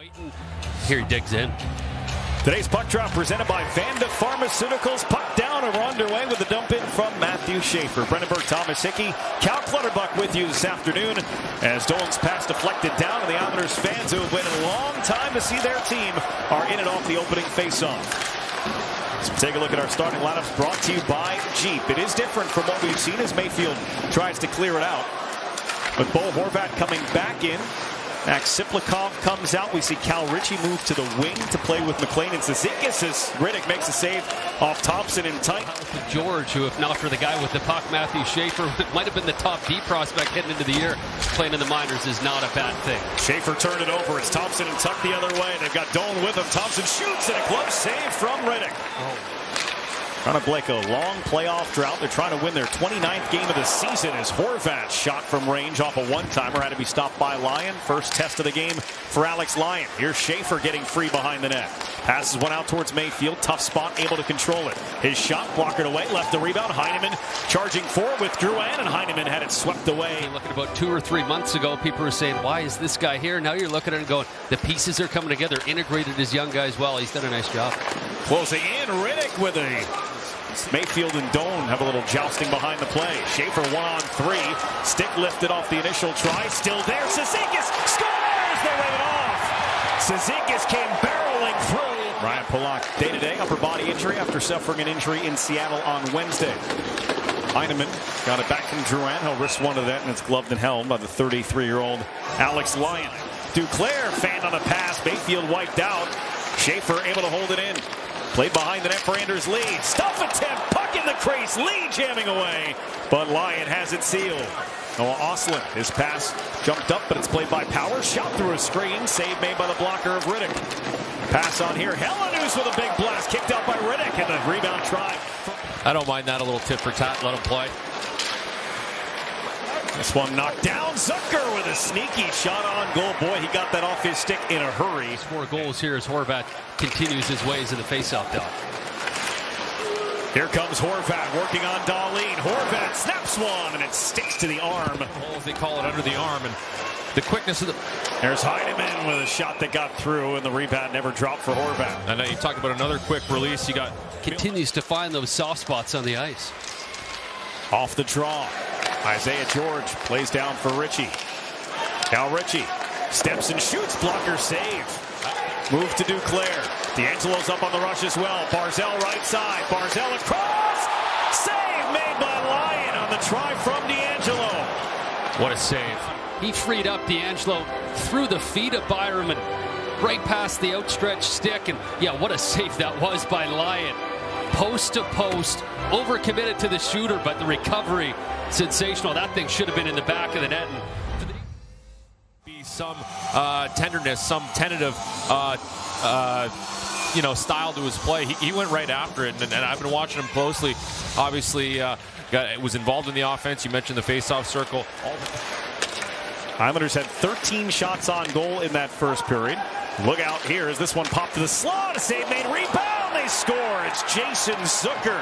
Waiting. Here he digs in. Today's puck drop presented by Vanda Pharmaceuticals. Puck down and we're underway with the dump in from Matthew Schaefer. Brendenberg, Thomas Hickey, Cal Clutterbuck with you this afternoon as Dolan's pass deflected down and the Islanders fans who have waited a long time to see their team are in it off the opening faceoff. So take a look at our starting lineups brought to you by Jeep. It is different from what we've seen as Mayfield tries to clear it out. With Bo Horvat coming back in. Max Siplikov comes out. We see Cal Ritchie move to the wing to play with McLean and Cizikas as Riddick makes a save off Thompson in tight. George, who if not for the guy with the puck, Matthew Schaefer, might have been the top D prospect heading into the year. Playing in the minors is not a bad thing. Schaefer turned it over. It's Thompson and Tuck the other way. They've got Doan with him. Thompson shoots and a close save from Riddick. Trying to break a long playoff drought. They're trying to win their 29th game of the season as Horvat shot from range off a one-timer. Had to be stopped by Lyon. First test of the game for Alex Lyon. Here's Schaefer getting free behind the net. Passes one out towards Mayfield. Tough spot, able to control it. His shot blockered away. Left the rebound. Heineman charging forward with Drouin, and Heineman had it swept away. Looking about 2 or 3 months ago, people were saying, why is this guy here? Now you're looking at it and going, the pieces are coming together. Integrated his young guys well. He's done a nice job. Closing in, Riddick with a... Mayfield and Doan have a little jousting behind the play. Schaefer 1-on-3. Stick lifted off the initial try. Still there. Cizikas scores! They wave it off. Cizikas came barreling through. Ryan Polak, day-to-day upper body injury after suffering an injury in Seattle on Wednesday. Heineman got it back from Drouin. He'll wrist one to that, and it's gloved and held by the 33-year-old Alex Lyon. Duclair fanned on a pass. Mayfield wiped out. Schaefer able to hold it in. Played behind the net for Anders Lee. Stuff attempt. Puck in the crease. Lee jamming away. But Lyon has it sealed. Noah Ostlund. His pass jumped up, but it's played by Power. Shot through a screen. Save made by the blocker of Riddick. Pass on here. Helenius with a big blast. Kicked out by Riddick. And the rebound try. I don't mind that. A little tit for tat. Let him play. This one knocked down. Zucker with a sneaky shot on goal. Boy, he got that off his stick in a hurry. 4 goals here as Horvat continues his ways in the faceoff dot. Here comes Horvat working on Darlene. Horvat snaps one, and it sticks to the arm. Oh, they call it under the arm, and the quickness of the... There's Heineman with a shot that got through, and the rebound never dropped for Horvat. And you talk about another quick release. You got... Continues to find those soft spots on the ice. Off the draw. Isaiah George plays down for Ritchie. Cal Ritchie steps and shoots. Blocker save. Move to Duclair. D'Angelo's up on the rush as well. Barzell right side. Barzell across. Save made by Lyon on the try from D'Angelo. What a save. He freed up D'Angelo through the feet of Byram and right past the outstretched stick. And yeah, what a save that was by Lyon. Post to post. Overcommitted to the shooter, but the recovery sensational. That thing should have been in the back of the net. Be some tenderness, some tentative, style to his play. He went right after it, and I've been watching him closely. Obviously, was involved in the offense. You mentioned the face-off circle. Islanders had 13 shots on goal in that first period. Look out here as this one popped to the slot. A save made. Rebound. They score. It's Jason Zucker.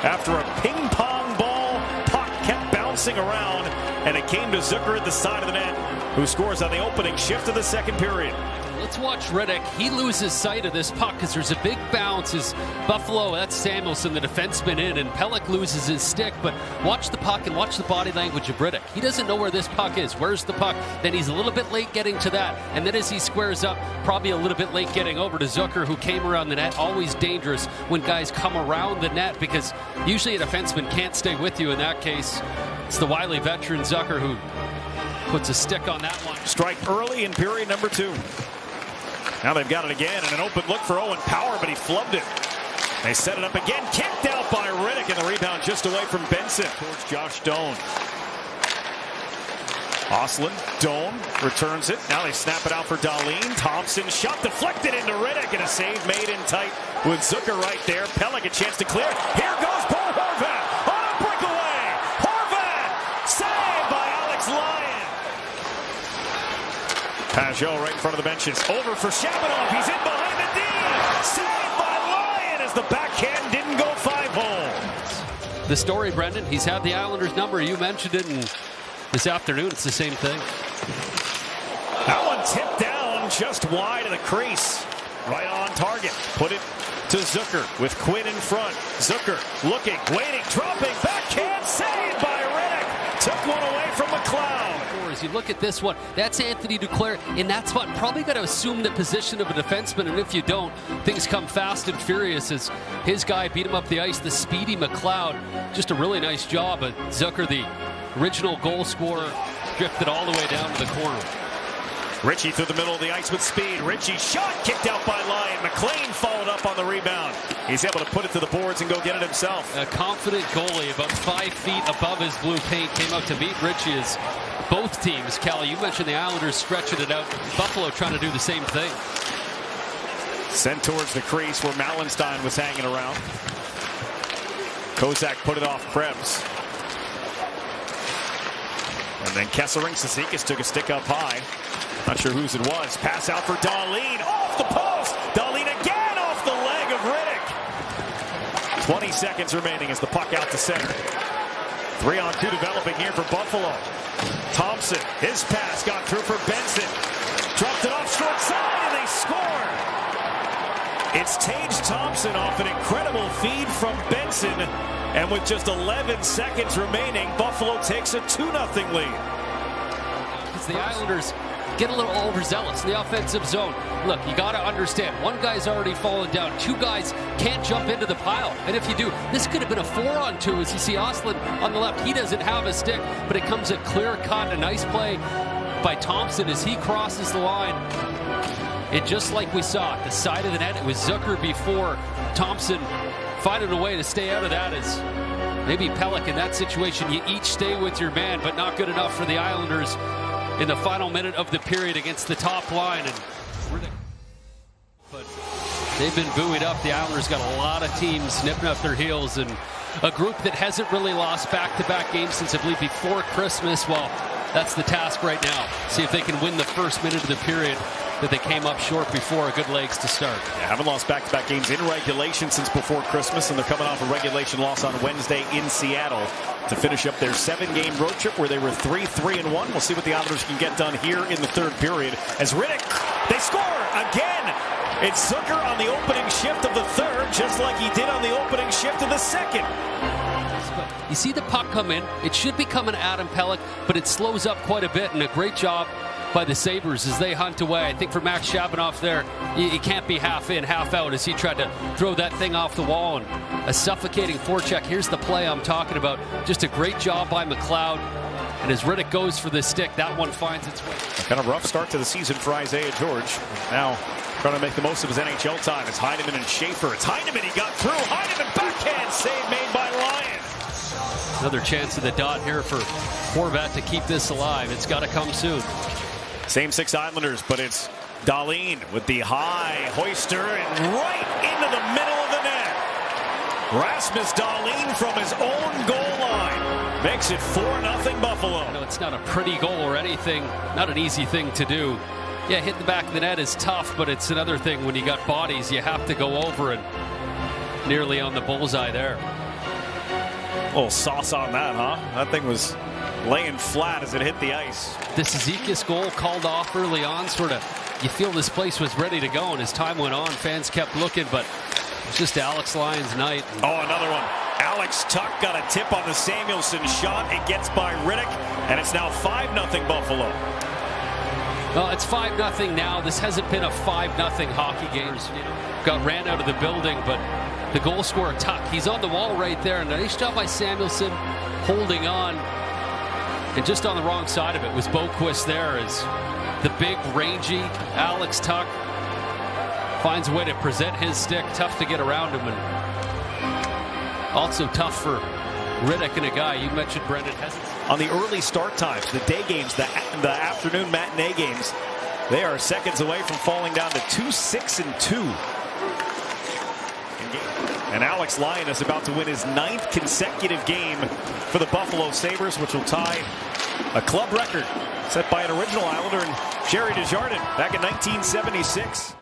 After a ping-pong ball, puck kept bouncing around, and it came to Zucker at the side of the net, who scores on the opening shift of the second period. Let's watch Riddick. He loses sight of this puck because there's a big bounce. As Buffalo, that's Samuelson, the defenseman, in, and Pelech loses his stick. But watch the puck and watch the body language of Riddick. He doesn't know where this puck is. Where's the puck? Then he's a little bit late getting to that. And then as he squares up, probably a little bit late getting over to Zucker, who came around the net. Always dangerous when guys come around the net because usually a defenseman can't stay with you. In that case, it's the wily veteran Zucker who puts a stick on that one. Strike early in period number 2. Now they've got it again, and an open look for Owen Power, but he flubbed it. They set it up again, kicked out by Riddick, and the rebound just away from Benson towards Josh Doan. Ostlund, Doan returns it. Now they snap it out for Darlene. Thompson shot deflected into Riddick, and a save made in tight with Zucker right there. Pelech a chance to clear. Here goes Paul Horvat on a breakaway. Horvat saved by Alex Lyon. Pajot right in front of the benches. Over for Shabanov. He's in behind the D. Saved by Lyon as the backhand didn't go 5-hole. The story, Brendan, he's had the Islanders number. You mentioned it, and this afternoon it's the same thing. That one tipped down. just wide of the crease. Right on target. Put it to Zucker with Quinn in front. Zucker looking, waiting, dropping, backhand, saved by Riddick. Took one away from McLeod. As you look at this one, that's Anthony Duclair in that spot. Probably got to assume the position of a defenseman, and if you don't, things come fast and furious as his guy beat him up the ice, the speedy McLeod. Just a really nice job. But Zucker, the original goal scorer, drifted all the way down to the corner. Ritchie through the middle of the ice with speed. Ritchie shot kicked out by Lyon. McLean followed up on the rebound. He's able to put it to the boards and go get it himself. A confident goalie, about 5 feet above his blue paint, came out to meet Ritchie as both teams, Callie, you mentioned the Islanders stretching it out. Buffalo trying to do the same thing. Sent towards the crease where Mallenstein was hanging around. Kozak put it off Krebs. And then Kessering, Cizikas took a stick up high. Not sure whose it was. Pass out for Darlene. Off the post. Darlene again off the leg of Riddick. 20 seconds remaining as the puck out to center. 3-on-2 developing here for Buffalo. Thompson, his pass got through for Benson. Dropped it off short side and they score. It's Tage Thompson off an incredible feed from Benson. And with just 11 seconds remaining, Buffalo takes a 2-0 lead. As the Islanders get a little overzealous in the offensive zone. Look, you got to understand, one guy's already fallen down. 2 guys can't jump into the pile. And if you do, this could have been a 4-on-2 as you see Oslin on the left. He doesn't have a stick, but it comes a clear cut, a nice play by Thompson as he crosses the line. And just like we saw at the side of the net, it was Zucker before. Thompson finding a way to stay out of that as maybe Pelech in that situation. You each stay with your man, but not good enough for the Islanders in the final minute of the period against the top line. And but they've been buoyed up. The Islanders got a lot of teams nipping up their heels, and a group that hasn't really lost back-to-back games since, I believe, before Christmas. Well, that's the task right now. See if they can win the first minute of the period that they came up short before. Good legs to start. Yeah, haven't lost back-to-back games in regulation since before Christmas, and they're coming off a regulation loss on Wednesday in Seattle to finish up their 7-game road trip where they were 3-3-1. We'll see what the Islanders can get done here in the third period. As Riddick, they score again. It's Zucker on the opening shift of the third, just like he did on the opening shift of the second. You see the puck come in. It should be coming at Adam Pelech, but it slows up quite a bit, and a great job by the Sabres as they hunt away. I think for Max Shabanoff there, he can't be half in, half out as he tried to throw that thing off the wall, and a suffocating forecheck. Here's the play I'm talking about. Just a great job by McLeod. And as Riddick goes for the stick, that one finds its way. Kind of rough start to the season for Isaiah George. Now trying to make the most of his NHL time. It's Heineman and Schaefer. It's Heineman. He got through. Heineman backhand save made by Lyon. Another chance of the dot here for Horvat to keep this alive. It's got to come soon. Same 6 Islanders, but it's Darlene with the high hoister and right into the middle of the net. Rasmus Darlene from his own goal line makes it 4-0 Buffalo. No, it's not a pretty goal or anything. Not an easy thing to do. Yeah, hitting the back of the net is tough, but it's another thing when you got bodies, you have to go over, and nearly on the bullseye there. A little sauce on that, huh? That thing was laying flat as it hit the ice. The Cizikas goal called off early on, sort of, you feel this place was ready to go, and as time went on, fans kept looking, but it's just Alex Lyon's night. Oh, another one. Alex Tuck got a tip on the Samuelson shot. It gets by Riddick, and it's now 5-0 Buffalo. Well, it's 5-0 now. This hasn't been a 5-0 hockey game. Got ran out of the building, but the goal scorer, Tuck, he's on the wall right there. And a nice job by Samuelson holding on. And just on the wrong side of it was Boquist there as the big, rangy Alex Tuck finds a way to present his stick. Tough to get around him. And also tough for Riddick and a guy. You mentioned Brendan Heston. On the early start times, the day games, the afternoon matinee games, they are seconds away from falling down to 2-6-2. And Alex Lyon is about to win his 9th consecutive game for the Buffalo Sabres, which will tie a club record set by an original Islander and Jerry Desjardins back in 1976.